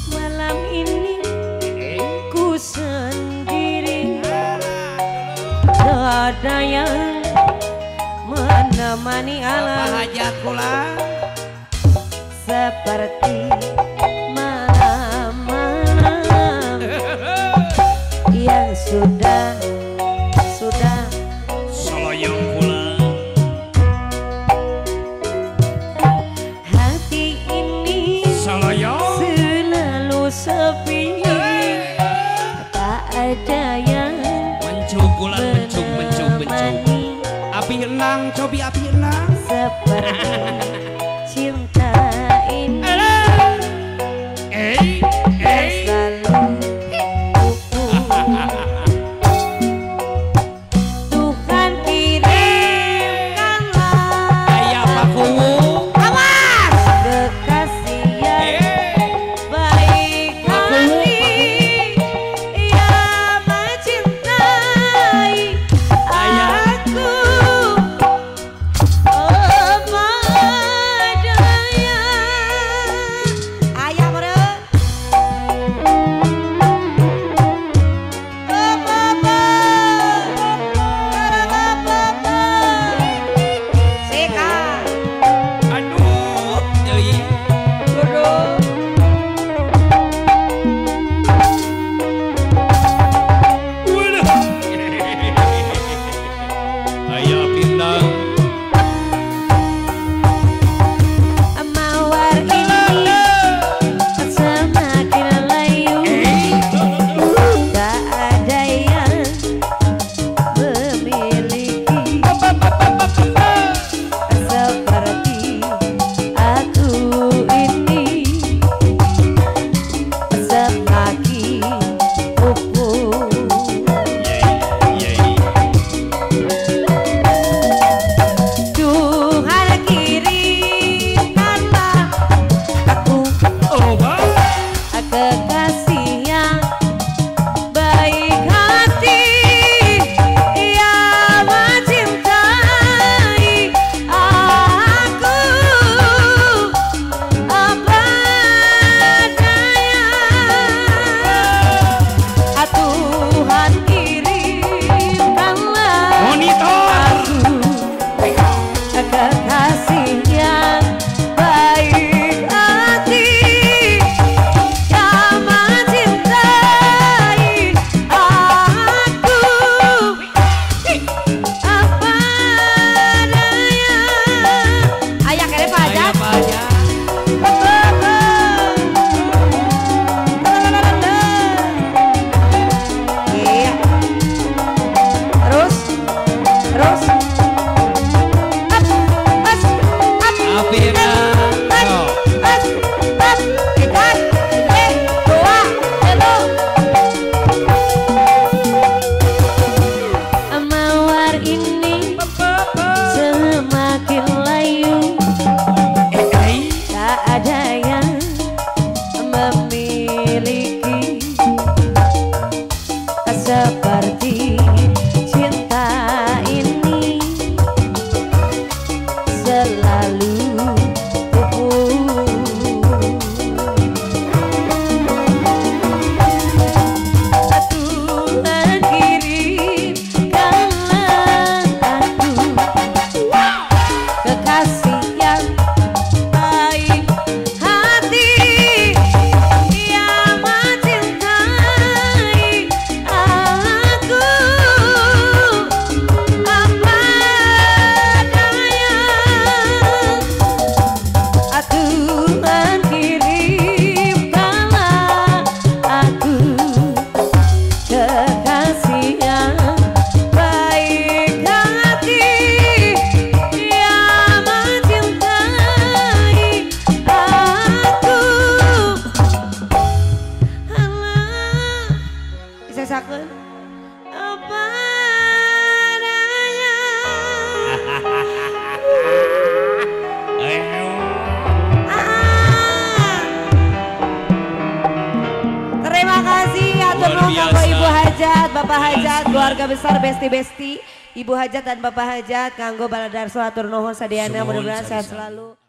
Malam ini ku sendiri, tak ada yang menemani alam. Hajat pula seperti malam-malam yang sudah soloyong pula. hati ini Soloyong selalu sepi, tak ada yang mencukulan mencuk. Api enang, cobi api enang. seperti cinta ini selalu Tuhan kirimkanlah Ayah pakuwu. awas kekasih yang baik hati yang mencintai aku padanya. Ayah bro, Seka Aduh, euy. duduk. Waduh. Ayah pindah. Mawar ini semakin layu, tak ada yang memiliki seperti aku ini. Semakin pupus Tuhan kirimkanlah aku kekasih yang baik hati yang mencintai aku apa adanya. Tuhan kirimkanlah Monitor. kekasih yang baik hati yang mencintai aku apa adanya. Ayah kere pajak. Iya. Terus Api enang. Mawar ini semakin layu, tak ada yang memiliki seperti cinta ini selalu Tuhan kirimkanlah aku kekasih yang baik hati yang mencintai aku apa adanya. Tuhan kirimkanlah aku kekasih yang baik hati yang mencintai aku. Alah, bisa sakit apa adanya. Terima kasih atur Luar nuhun kanggo biasa. Ibu Hajat, Bapak Hajat, keluarga besar Besti-Besti Ibu Hajat dan Bapak Hajat kanggo Baladarso atur nuhun sadayana Sunuhun, mudah-mudahan sehat sami-sami. selalu.